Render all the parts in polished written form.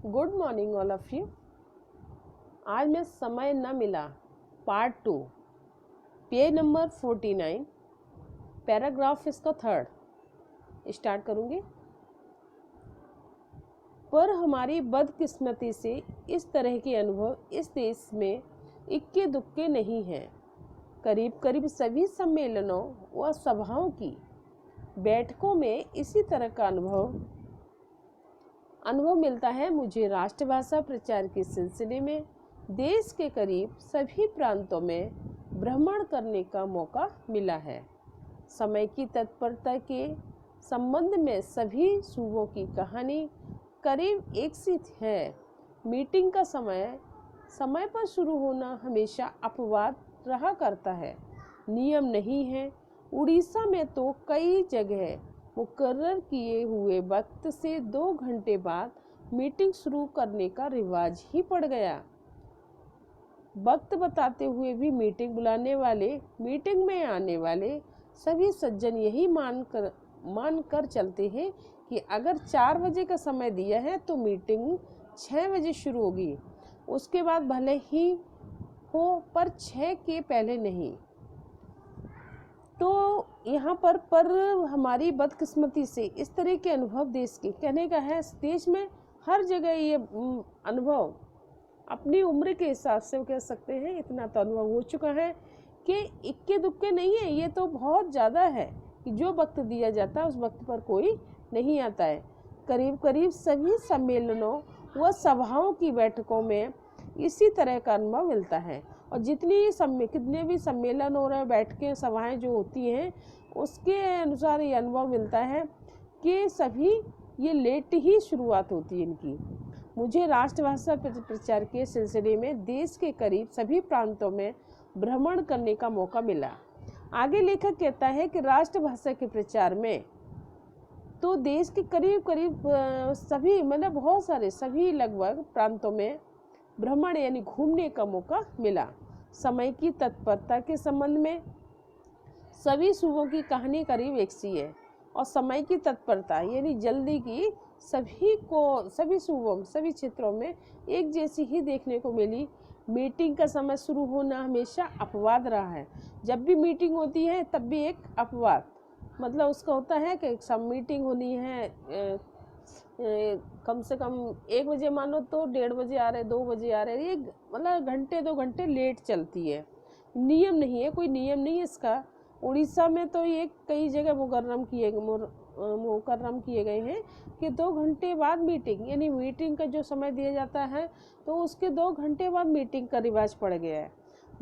Good morning all of you. आज मैं समय न मिला पार्ट 2 पेज नंबर 49 पैराग्राफ इसका थर्ड स्टार्ट करूँगी। पर हमारी बदकिस्मती से इस तरह के अनुभव इस देश में इक्के दुक्के नहीं हैं। करीब करीब सभी सम्मेलनों व सभाओं की बैठकों में इसी तरह का अनुभव मिलता है। मुझे राष्ट्रभाषा प्रचार के सिलसिले में देश के करीब सभी प्रांतों में भ्रमण करने का मौका मिला है। समय की तत्परता के संबंध में सभी सूबों की कहानी करीब एक सी है। मीटिंग का समय पर शुरू होना हमेशा अपवाद रहा करता है, नियम नहीं है। उड़ीसा में तो कई जगह मुकर्रर किए हुए वक्त से 2 घंटे बाद मीटिंग शुरू करने का रिवाज ही पड़ गया। वक्त बताते हुए भी मीटिंग बुलाने वाले, मीटिंग में आने वाले सभी सज्जन यही मान कर चलते हैं कि अगर 4 बजे का समय दिया है तो मीटिंग 6 बजे शुरू होगी। उसके बाद भले ही हो, पर 6 के पहले नहीं। तो यहाँ पर हमारी बदकिस्मती से इस तरह के अनुभव देश के कहने का है। देश में हर जगह ये अनुभव अपनी उम्र के हिसाब से कह सकते हैं, इतना तो अनुभव हो चुका है कि इक्के दुक्के नहीं है। ये तो बहुत ज़्यादा है कि जो वक्त दिया जाता है उस वक्त पर कोई नहीं आता है। करीब करीब सभी सम्मेलनों व सभाओं की बैठकों में इसी तरह का अनुभव मिलता है। और कितने भी सम्मेलन हो रहे हैं, बैठकें, सभाएं जो होती हैं, उसके अनुसार ये अनुभव मिलता है कि सभी ये लेट ही शुरुआत होती है इनकी। मुझे राष्ट्रभाषा प्रचार के सिलसिले में देश के करीब सभी प्रांतों में भ्रमण करने का मौका मिला। आगे लेखक कहता है कि राष्ट्रभाषा के प्रचार में तो देश के करीब सभी, मतलब बहुत सारे, सभी लगभग प्रांतों में भ्रमण यानी घूमने का मौका मिला। समय की तत्परता के संबंध में सभी सूबों की कहानी करीब एक सी है। और समय की तत्परता यानी जल्दी की सभी सूबों, सभी क्षेत्रों में एक जैसी ही देखने को मिली। मीटिंग का समय शुरू होना हमेशा अपवाद रहा है। जब भी मीटिंग होती है तब भी एक अपवाद, मतलब उसका होता है कि सब मीटिंग होनी है कम से कम 1 बजे, मानो तो 1:30 बजे आ रहे, 2 बजे आ रहे, ये मतलब घंटे 2 घंटे लेट चलती है। नियम नहीं है, कोई नियम नहीं है इसका। उड़ीसा में तो ये कई जगह मुकर्रम किए गए हैं कि 2 घंटे बाद मीटिंग, यानी मीटिंग का जो समय दिया जाता है तो उसके 2 घंटे बाद मीटिंग का रिवाज पड़ गया है।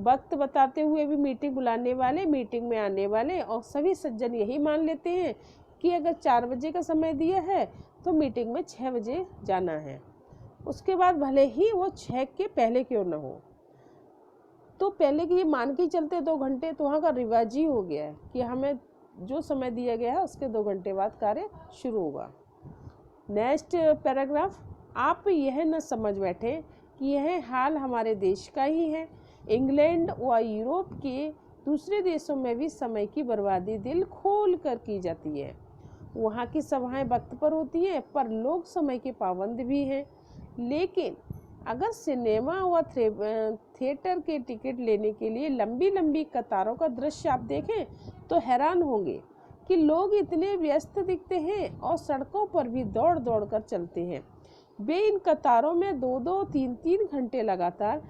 वक्त बताते हुए भी मीटिंग बुलाने वाले, मीटिंग में आने वाले और सभी सज्जन यही मान लेते हैं कि अगर 4 बजे का समय दिया है तो मीटिंग में 6 बजे जाना है। उसके बाद भले ही वो 6 के पहले क्यों ना हो, तो पहले की ये मान के चलते 2 घंटे, तो वहाँ का रिवाज ही हो गया है कि हमें जो समय दिया गया है उसके 2 घंटे बाद कार्य शुरू होगा। Next paragraph. आप यह न समझ बैठे कि यह हाल हमारे देश का ही है। इंग्लैंड व यूरोप के दूसरे देशों में भी समय की बर्बादी दिल खोल कर की जाती है। वहाँ की सभाएं वक्त पर होती हैं, पर लोग समय के पाबंद भी हैं। लेकिन अगर सिनेमा व थिएटर के टिकट लेने के लिए लंबी लंबी कतारों का दृश्य आप देखें तो हैरान होंगे कि लोग इतने व्यस्त दिखते हैं और सड़कों पर भी दौड़ दौड़ कर चलते हैं। वे इन कतारों में 2-2, 3-3 घंटे लगातार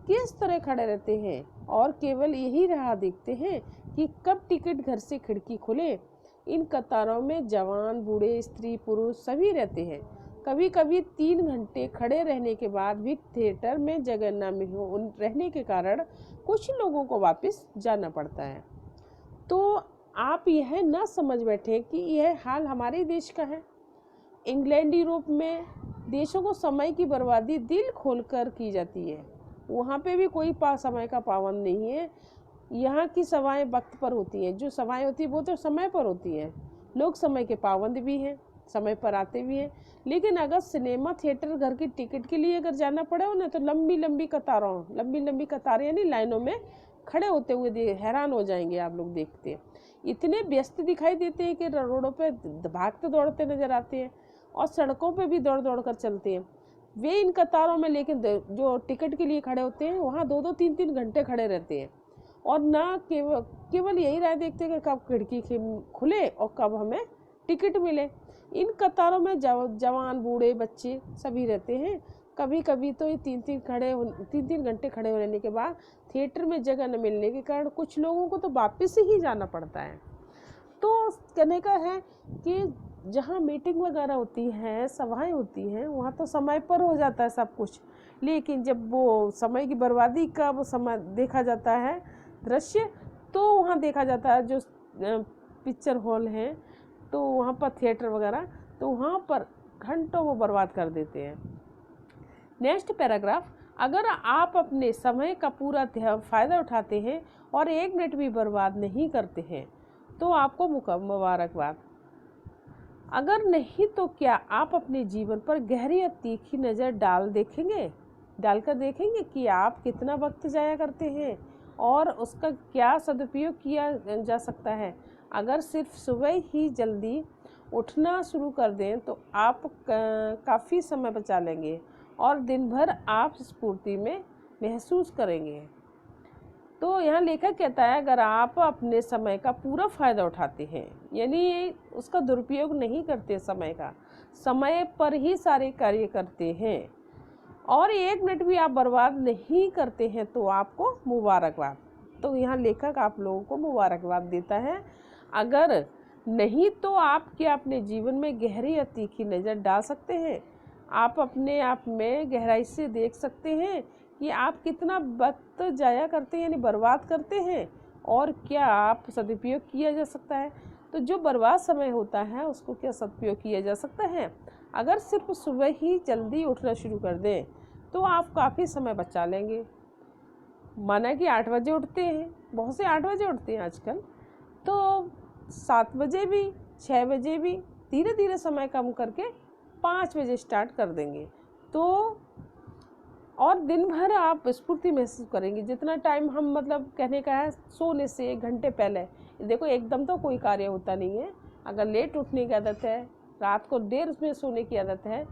किस तरह खड़े रहते हैं और केवल यही राह देखते हैं कि कब टिकट घर से खिड़की खुले। इन कतारों में जवान, बूढ़े, स्त्री, पुरुष सभी रहते हैं। कभी कभी 3 घंटे खड़े रहने के बाद भी थिएटर में जगह न रहने के कारण कुछ लोगों को वापस जाना पड़ता है। तो आप यह ना समझ बैठे कि यह हाल हमारे देश का है। इंग्लैंड, यूरोप में देशों को समय की बर्बादी दिल खोलकर की जाती है। वहाँ पे भी कोई समय का पाबंद नहीं है। यहाँ की सभाएं वक्त पर होती हैं, जो सभाएं होती हैं वो तो समय पर होती हैं। लोग समय के पाबंद भी हैं, समय पर आते भी हैं। लेकिन अगर सिनेमा थिएटर घर की टिकट के लिए अगर जाना पड़े हो ना, तो लंबी लंबी कतारें यानी लाइनों में खड़े होते हुए हैरान हो जाएंगे आप लोग देखते। इतने व्यस्त दिखाई देते हैं कि रोडों पे भागते दौड़ते नजर आते हैं और सड़कों पे भी दौड़ दौड़ कर चलते हैं। वे इन कतारों में लेकिन जो टिकट के लिए खड़े होते हैं वहाँ 2-2 3-3 घंटे खड़े रहते हैं और ना केवल यही राह देखते हैं कि कब खिड़की खुले और कब हमें टिकट मिले। इन कतारों में जवान बूढ़े बच्चे सभी रहते हैं। कभी कभी तो ये 3-3 घंटे खड़े रहने के बाद थिएटर में जगह न मिलने के कारण कुछ लोगों को तो वापस ही जाना पड़ता है। तो कहने का है कि जहाँ मीटिंग वगैरह होती है, सभाएं होती हैं, वहाँ तो समय पर हो जाता है सब कुछ, लेकिन जब वो समय की बर्बादी का वो समय देखा जाता है दृश्य, तो वहाँ देखा जाता है जो पिक्चर हॉल है, तो वहाँ पर थिएटर वगैरह, तो वहाँ पर घंटों वो बर्बाद कर देते हैं। नेक्स्ट पैराग्राफ, अगर आप अपने समय का पूरा फ़ायदा उठाते हैं और 1 मिनट भी बर्बाद नहीं करते हैं तो आपको मुबारकबाद। अगर नहीं तो क्या आप अपने जीवन पर गहरी और तीखी नज़र डालकर देखेंगे कि आप कितना वक्त जाया करते हैं और उसका क्या सदुपयोग किया जा सकता है। अगर सिर्फ सुबह ही जल्दी उठना शुरू कर दें तो आप काफ़ी समय बचा लेंगे और दिन भर आप स्फूर्ति में महसूस करेंगे। तो यहाँ लेखक कहता है अगर आप अपने समय का पूरा फ़ायदा उठाते हैं, यानी उसका दुरुपयोग नहीं करते, समय पर ही सारे कार्य करते हैं और 1 मिनट भी आप बर्बाद नहीं करते हैं तो आपको मुबारकबाद। तो यहाँ लेखक आप लोगों को मुबारकबाद देता है। अगर नहीं तो आप क्या अपने जीवन में गहरी और तीखी नज़र डाल सकते हैं, आप अपने आप में गहराई से देख सकते हैं कि आप कितना वक्त जाया करते हैं यानी बर्बाद करते हैं और क्या आप सदुपयोग किया जा सकता है। तो जो बर्बाद समय होता है उसको क्या सदुपयोग किया जा सकता है। अगर सिर्फ सुबह ही जल्दी उठना शुरू कर दें तो आप काफ़ी समय बचा लेंगे। माना कि 8 बजे उठते हैं, बहुत से 8 बजे उठते हैं आजकल, तो 7 बजे भी 6 बजे भी धीरे धीरे समय कम करके 5 बजे स्टार्ट कर देंगे तो और दिन भर आप स्फूर्ति महसूस करेंगे। जितना टाइम हम मतलब कहने का है सोने से 1 घंटे पहले, देखो एकदम तो कोई कार्य होता नहीं है। अगर लेट उठने की आदत है, रात को देर में सोने की आदत है,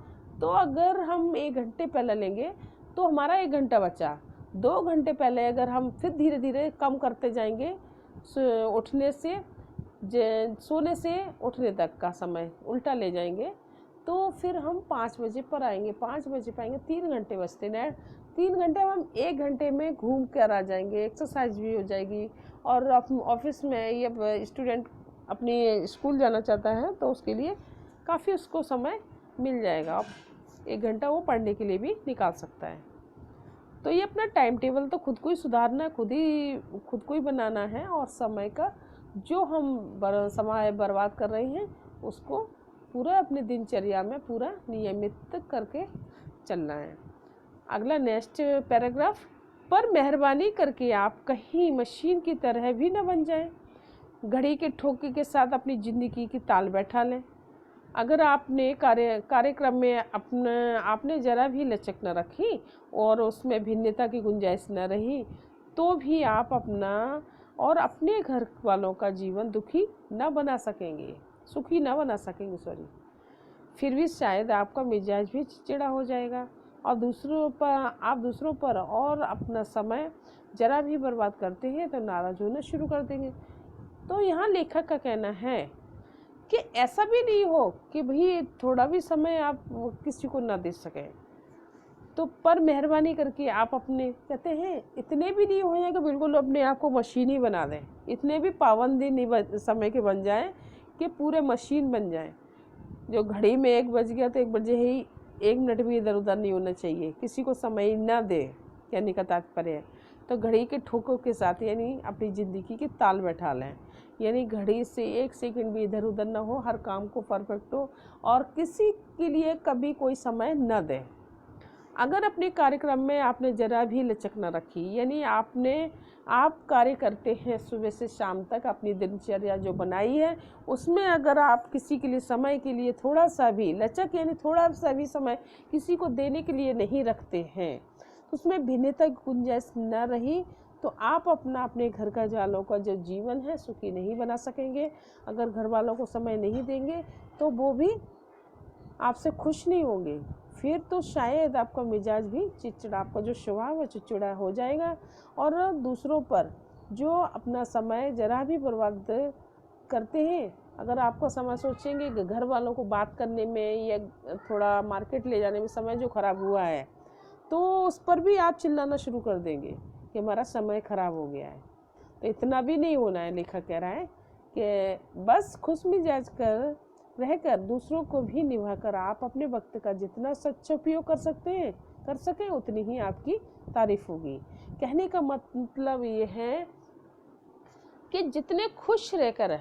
तो अगर हम 1 घंटे पहले लेंगे तो हमारा 1 घंटा बचा। 2 घंटे पहले अगर हम फिर धीरे धीरे कम करते जाएंगे, उठने से सोने से उठने तक का समय उल्टा ले जाएंगे तो फिर हम 5 बजे पर आएंगे, 5 बजे पाएंगे, 3 घंटे बचते हैं। 3 घंटे हम 1 घंटे में घूम कर आ जाएंगे, एक्सरसाइज भी हो जाएगी और ऑफिस में या स्टूडेंट अपनी स्कूल जाना चाहता है तो उसके लिए काफ़ी उसको समय मिल जाएगा। 1 घंटा वो पढ़ने के लिए भी निकाल सकता है। तो ये अपना टाइम टेबल तो खुद को ही सुधारना, खुद को ही बनाना है और समय का जो हम समय बर्बाद कर रहे हैं उसको पूरा अपने दिनचर्या में पूरा नियमित करके चलना है। अगला नेक्स्ट पैराग्राफ, पर मेहरबानी करके आप कहीं मशीन की तरह भी न बन जाएं। घड़ी के ठोके के साथ अपनी ज़िंदगी की ताल बैठा लें। अगर आपने कार्यक्रम में आपने ज़रा भी लचक न रखी और उसमें भिन्नता की गुंजाइश न रही तो भी आप अपना और अपने घर वालों का जीवन सुखी न बना सकेंगे। फिर भी शायद आपका मिजाज भी चिड़चिड़ा हो जाएगा और आप दूसरों पर और अपना समय ज़रा भी बर्बाद करते हैं तो नाराज़ होना शुरू कर देंगे। तो यहाँ लेखक का कहना है कि ऐसा भी नहीं हो कि भाई थोड़ा भी समय आप किसी को ना दे सकें, तो पर मेहरबानी करके आप अपने कहते हैं इतने भी नहीं हो जाए कि बिल्कुल अपने आप को मशीन ही बना दें, इतने भी पाबंदी नहीं समय के बन जाएं कि पूरे मशीन बन जाएं। जो घड़ी में 1 बज गया तो 1 बजे ही 1 मिनट भी इधर उधर नहीं होना चाहिए, किसी को समय ना दे, कहने का तात्पर्य है। तो घड़ी के ठोकों के साथ यानी अपनी ज़िंदगी की ताल बैठा लें, यानी घड़ी से 1 सेकंड भी इधर उधर ना हो, हर काम को परफेक्ट हो और किसी के लिए कभी कोई समय न दें। अगर अपने कार्यक्रम में आपने ज़रा भी लचक न रखी, यानी आप कार्य करते हैं सुबह से शाम तक अपनी दिनचर्या जो बनाई है उसमें अगर आप किसी के लिए समय के लिए थोड़ा सा भी लचक यानी थोड़ा सा भी समय किसी को देने के लिए नहीं रखते हैं, उसमें भिन्नता की गुंजाइश न रही तो आप अपने घर का वालों का जो जीवन है सुखी नहीं बना सकेंगे। अगर घर वालों को समय नहीं देंगे तो वो भी आपसे खुश नहीं होंगे, फिर तो शायद आपका मिजाज भी चिड़चिड़ा, आपका जो स्वभाव है चिड़चिड़ा हो जाएगा। और दूसरों पर जो अपना समय जरा भी बर्बाद करते हैं, अगर आपका समय सोचेंगे कि घर वालों को बात करने में या थोड़ा मार्केट ले जाने में समय जो खराब हुआ है, तो उस पर भी आप चिल्लाना शुरू कर देंगे कि हमारा समय खराब हो गया है। तो इतना भी नहीं होना है। लेखक कह रहा है कि बस खुश मिजाज कर रहकर दूसरों को भी निभाकर आप अपने वक्त का जितना सदुपयोग कर सकें उतनी ही आपकी तारीफ होगी। कहने का मतलब ये है कि जितने खुश रहकर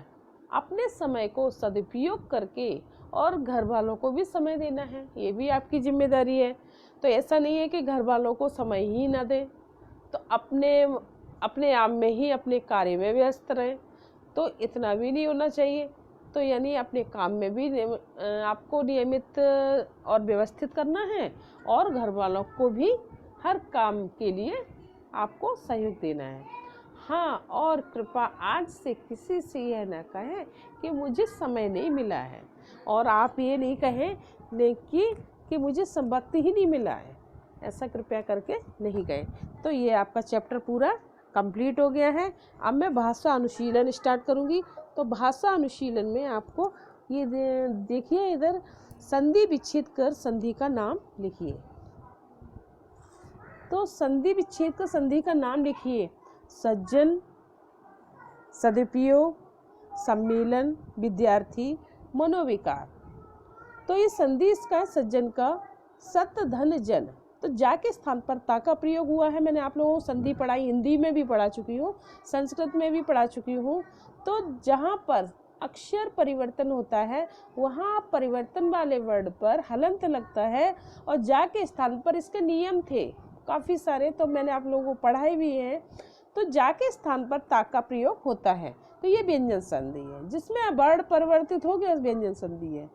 अपने समय को सदुपयोग करके और घर वालों को भी समय देना है, ये भी आपकी जिम्मेदारी है। तो ऐसा नहीं है कि घर वालों को समय ही ना दें, तो अपने आप में ही अपने कार्य में व्यस्त रहें, तो इतना भी नहीं होना चाहिए। तो यानी अपने काम में भी आपको नियमित और व्यवस्थित करना है, और घर वालों को भी हर काम के लिए आपको सहयोग देना है। हाँ, और कृपया आज से किसी से यह ना कहें कि मुझे समय नहीं मिला है, और आप ये नहीं कहें कि मुझे वक्त ही नहीं मिला है, ऐसा कृपया करके नहीं गए। तो ये आपका चैप्टर पूरा कंप्लीट हो गया है। अब मैं भाषा अनुशीलन स्टार्ट करूँगी। तो भाषा अनुशीलन में आपको ये देखिए, इधर संधि विच्छेद कर संधि का नाम लिखिए। तो संधि विच्छेद कर संधि का नाम लिखिए। सज्जन, सदुपयोग, सम्मेलन, विद्यार्थी, मनोविकार। तो ये संधि इसका है सज्जन का, सत धन जन। तो जा के स्थान पर ता का प्रयोग हुआ है। मैंने आप लोगों को संधि पढ़ाई, हिंदी में भी पढ़ा चुकी हूँ, संस्कृत में भी पढ़ा चुकी हूँ। तो जहाँ पर अक्षर परिवर्तन होता है वहाँ परिवर्तन वाले वर्ड पर हलंत लगता है, और जा के स्थान पर इसके नियम थे काफ़ी सारे, तो मैंने आप लोगों को पढ़ाए भी हैं। तो जा के स्थान पर ता का प्रयोग होता है, तो ये व्यंजन संधि है। जिसमें वर्ड परिवर्तित हो गया व्यंजन संधि है।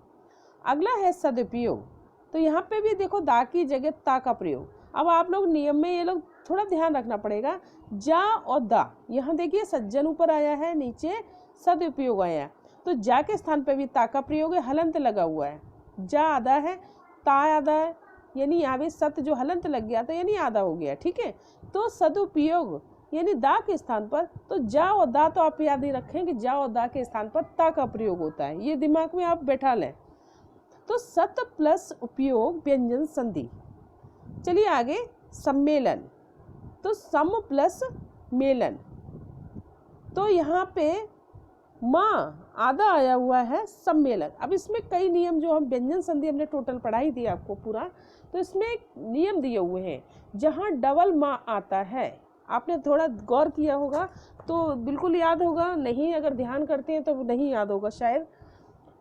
अगला है सदुपयोग। तो यहाँ पे भी देखो दा की जगह ता का प्रयोग। अब आप लोग नियम में ये लोग थोड़ा ध्यान रखना पड़ेगा। जा और दा, यहाँ देखिए सज्जन ऊपर आया है, नीचे सदुपयोग आया है। तो जा के स्थान पे भी ता का प्रयोग है, हलंत लगा हुआ है। जा आधा है, ता आधा है, यानी यहाँ भी सत जो हलंत लग गया था यानी आधा हो गया। ठीक है, तो सदुपयोग यानी दा के स्थान पर, तो जा और दा तो आप याद ही रखें कि जा और दा के स्थान पर ता का प्रयोग होता है, ये दिमाग में आप बैठा लें। तो सत प्लस उपयोग व्यंजन संधि। चलिए आगे, सम्मेलन। तो सम प्लस मेलन। तो यहाँ पे माँ आधा आया हुआ है, सम्मेलन। अब इसमें कई नियम, जो हम व्यंजन संधि हमने टोटल पढ़ाई थी आपको पूरा, तो इसमें नियम दिए हुए हैं। जहाँ डबल माँ आता है, आपने थोड़ा गौर किया होगा तो बिल्कुल याद होगा, नहीं अगर ध्यान करते हैं तो नहीं याद होगा शायद।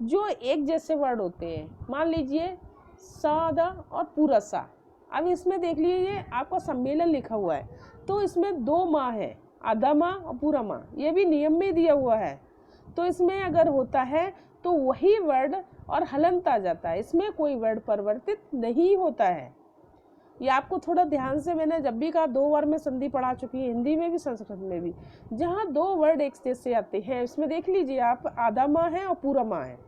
जो एक जैसे वर्ड होते हैं, मान लीजिए सादा और पूरा सा। अब इसमें देख लीजिए आपका सम्मेलन लिखा हुआ है, तो इसमें दो माँ है, आधा माँ और पूरा माँ, ये भी नियम में दिया हुआ है। तो इसमें अगर होता है तो वही वर्ड और हलंत आ जाता है, इसमें कोई वर्ड परिवर्तित नहीं होता है। ये आपको थोड़ा ध्यान से, मैंने जब भी कहा 2 बार में संधि पढ़ा चुकी है, हिंदी में भी संस्कृत में भी। जहाँ 2 वर्ड एक जैसे आते हैं, इसमें देख लीजिए आप, आधा माँ है और पूरा माँ है,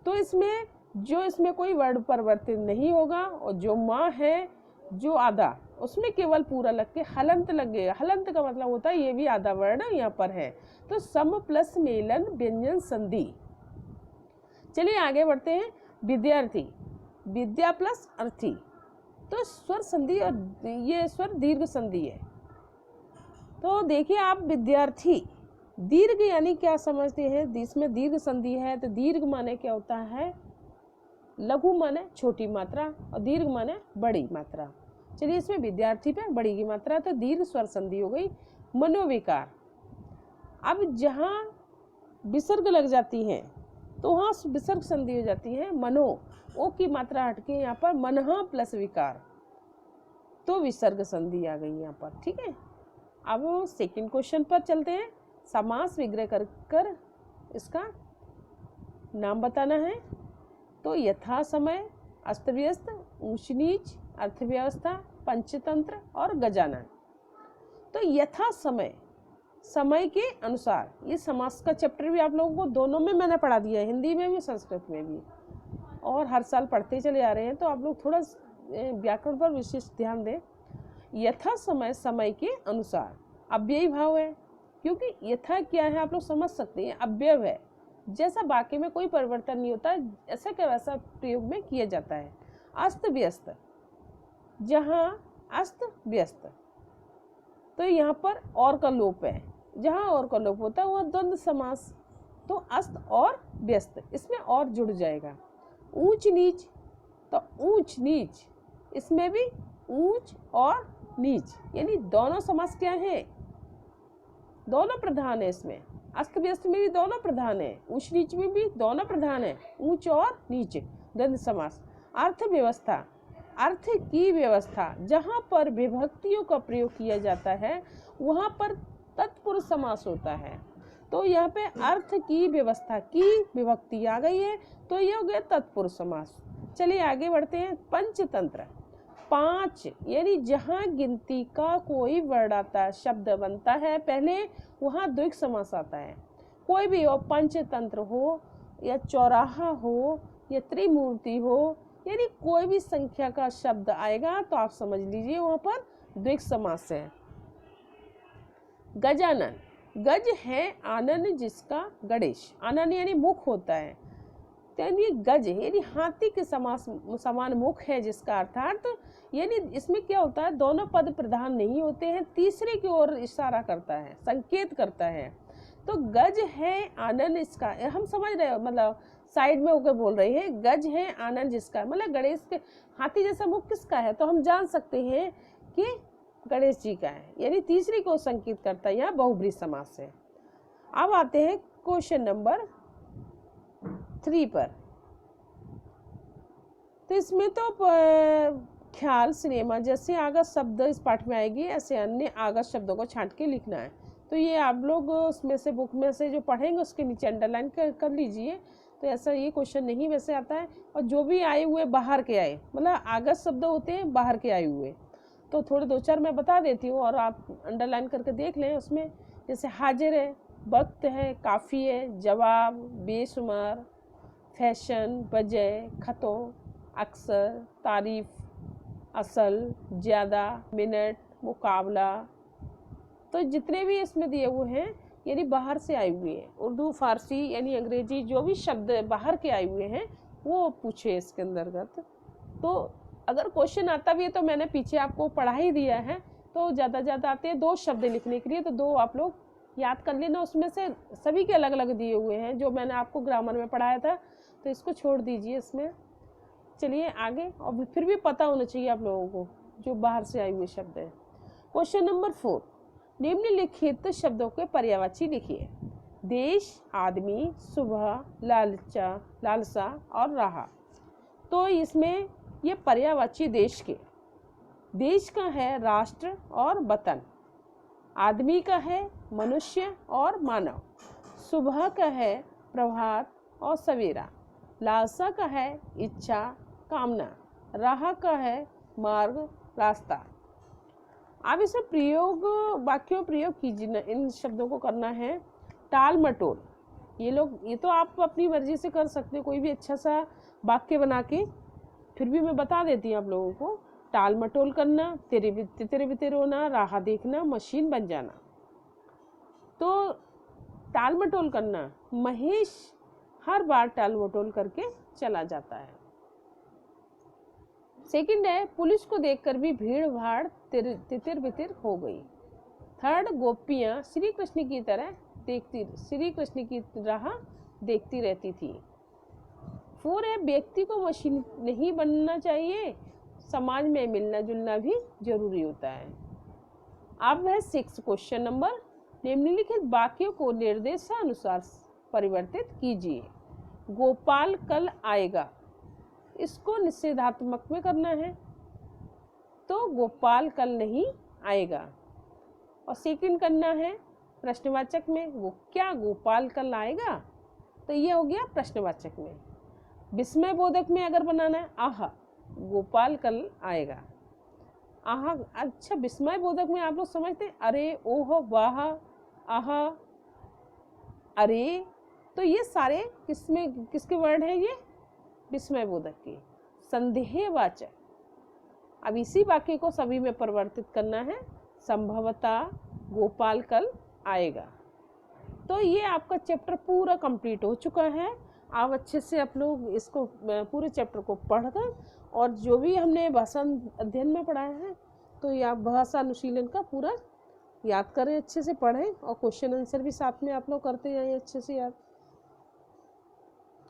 तो इसमें कोई वर्ड परिवर्तित नहीं होगा, और जो माँ है जो आधा, उसमें केवल पूरा लग के हलंत लगेगा। हलंत का मतलब होता है ये भी आधा वर्ण यहाँ पर है। तो सम प्लस मेलन व्यंजन संधि। चलिए आगे बढ़ते हैं। विद्यार्थी, विद्या प्लस अर्थी। तो स्वर संधि, और ये स्वर दीर्घ संधि है। तो देखिए आप, विद्यार्थी, दीर्घ यानी क्या समझते हैं, इसमें दीर्घ संधि है। तो दीर्घ माने क्या होता है, लघु माने छोटी मात्रा और दीर्घ माने बड़ी मात्रा। चलिए इसमें विद्यार्थी पे बड़ी की मात्रा, तो दीर्घ स्वर संधि हो गई। मनोविकार, अब जहाँ विसर्ग लग जाती है तो वहाँ विसर्ग संधि हो जाती है। मनो, ओ की मात्रा हटके यहाँ पर मनहा प्लस विकार, तो विसर्ग संधि आ गई यहाँ पर। ठीक है, अब सेकंड क्वेश्चन पर चलते हैं। समास विग्रह कर इसका नाम बताना है। तो यथा समय, अस्त व्यस्त, ऊंच नीच, अर्थव्यवस्था, पंचतंत्र और गजानन। तो यथा समय, समय के अनुसार, ये समास का चैप्टर भी आप लोगों को दोनों में मैंने पढ़ा दिया है, हिंदी में भी संस्कृत में भी। और हर साल पढ़ते चले आ रहे हैं, तो आप लोग थोड़ा व्याकरण पर विशेष ध्यान दें। यथा समय, समय के अनुसार, अव्ययी भाव है, क्योंकि यथा क्या है आप लोग समझ सकते हैं, अव्यय है, जैसा वाक्य में कोई परिवर्तन नहीं होता, ऐसा क्या वैसा प्रयोग में किया जाता है। अस्त व्यस्त, जहाँ अस्त व्यस्त, तो यहाँ पर और का लोप है, जहाँ और का लोप होता है वह द्वंद्व समास, तो अस्त और व्यस्त, इसमें और जुड़ जाएगा। ऊंच नीच, तो ऊंच नीच, इसमें भी ऊंच और नीच, यानी दोनों समास क्या है, दोनों प्रधान है इसमें। अस्त व्यस्त में भी दोनों प्रधान है, ऊंच नीच में भी दोनों प्रधान है, ऊंच और नीच, द्वंद्व समास। अर्थव्यवस्था, अर्थ की व्यवस्था, जहाँ पर विभक्तियों का प्रयोग किया जाता है वहाँ पर तत्पुरुष समास होता है, तो यहाँ पे अर्थ की व्यवस्था की विभक्ति आ गई है, तो ये हो गया तत्पुरुष समास। चलिए आगे बढ़ते हैं। पंचतंत्र, 5 यानी जहाँ गिनती का कोई वर्णाता शब्द बनता है पहले वहाँ द्विग समास आता है। कोई भी हो, पंचतंत्र हो या चौराहा हो या त्रिमूर्ति हो, यानी कोई भी संख्या का शब्द आएगा तो आप समझ लीजिए वहाँ पर द्विग समास है। गजानन, गज है आनन जिसका गणेश, आनन यानी मुख होता है, तो यानी गज यानी हाथी के समान मुख है जिसका अर्थात, यानी इसमें क्या होता है, दोनों पद प्रधान नहीं होते हैं, तीसरे की ओर इशारा करता है, संकेत करता है। तो गज है आनंद इसका, हम समझ रहे हो, मतलब साइड में होकर बोल रहे हैं, गज है आनंद जिसका, मतलब गणेश के हाथी जैसा मुख किसका है, तो हम जान सकते हैं कि गणेश जी का है, यानी तीसरी को संकेत करता है, यहाँ बहुब्रीहि समास है। अब आते हैं क्वेश्चन नंबर 3 पर। तो इसमें तो ख्याल, सिनेमा जैसे आगत शब्द इस पाठ में आएगी, ऐसे अन्य आगत शब्दों को छांट के लिखना है। तो ये आप लोग उसमें से बुक में से जो पढ़ेंगे उसके नीचे अंडरलाइन कर लीजिए। तो ऐसा ये क्वेश्चन नहीं वैसे आता है, और जो भी आए हुए बाहर के आए, मतलब आगत शब्द होते हैं बाहर के आए हुए, तो थोड़े 2-4 मैं बता देती हूँ और आप अंडरलाइन करके देख लें। उसमें जैसे हाजिर है, वक्त है, काफ़ी है, जवाब, बेशुमार, फैशन, वजह, खतों, अक्सर, तारीफ, असल, ज़्यादा, मिनट, मुकाबला, तो जितने भी इसमें दिए हुए हैं यानी बाहर से आए हुए हैं, उर्दू, फारसी यानी अंग्रेजी, जो भी शब्द बाहर के आए हुए हैं वो पूछे इसके अंतर्गत। तो अगर क्वेश्चन आता भी है तो मैंने पीछे आपको पढ़ा ही दिया है, तो ज़्यादा आते हैं 2 शब्द लिखने के लिए, तो 2 आप लोग याद कर लेना, उसमें से सभी के अलग अलग दिए हुए हैं जो मैंने आपको ग्रामर में पढ़ाया था, तो इसको छोड़ दीजिए इसमें। चलिए आगे, और फिर भी पता होना चाहिए आप लोगों को जो बाहर से आए हुए शब्द हैं। क्वेश्चन नंबर 4, निम्नलिखित शब्दों के पर्यायवाची लिखिए। देश, आदमी, सुबह, लालसा और राह। तो इसमें ये पर्यायवाची देश का है राष्ट्र और वतन, आदमी का है मनुष्य और मानव, सुबह का है प्रभात और सवेरा, लालसा का है इच्छा, कामना, राह का है मार्ग, रास्ता। अब इसमें वाक्यों प्रयोग कीजिए, इन शब्दों को करना है। टाल मटोल, ये तो आप अपनी मर्जी से कर सकते हो, कोई भी अच्छा सा वाक्य बना के, फिर भी मैं बता देती हूँ आप लोगों को। टाल मटोल करना, तेरे बितेरे रोना, राह देखना, मशीन बन जाना। तो टाल मटोल करना, महेश हर बार टाल मटोल करके चला जाता है। सेकंड है, पुलिस को देखकर भी भीड़ भाड़ तितिर बितिर हो गई। थर्ड, गोपियां श्री कृष्ण की राह देखती रहती थी। 4 है, व्यक्ति को मशीन नहीं बनना चाहिए, समाज में मिलना जुलना भी जरूरी होता है। अब है 6 क्वेश्चन नंबर, निम्नलिखित वाक्यों को निर्देशानुसार परिवर्तित कीजिए। गोपाल कल आएगा, इसको निषेधात्मक में करना है, तो गोपाल कल नहीं आएगा। और सेकंड करना है प्रश्नवाचक में, वो क्या गोपाल कल आएगा, तो ये हो गया प्रश्नवाचक में। विस्मय बोधक में अगर बनाना है, आहा गोपाल कल आएगा, आहा। अच्छा, विस्मय बोधक में आप लोग समझते हैं, अरे, ओह, वाह, आहा, अरे, तो ये सारे किसके वर्ड हैं, ये विस्मयबोधक की। संदेहवाचक, अब इसी वाक्य को सभी में परिवर्तित करना है। संभवतः गोपाल कल आएगा। तो ये आपका चैप्टर पूरा कंप्लीट हो चुका है। आप अच्छे से आप लोग इसको पूरे चैप्टर को पढ़कर, और जो भी हमने भाषा अध्ययन में पढ़ाया है तो ये आप भाषा अनुशीलन का पूरा याद करें, अच्छे से पढ़ें, और क्वेश्चन आंसर भी साथ में आप लोग करते जाएं अच्छे से याद।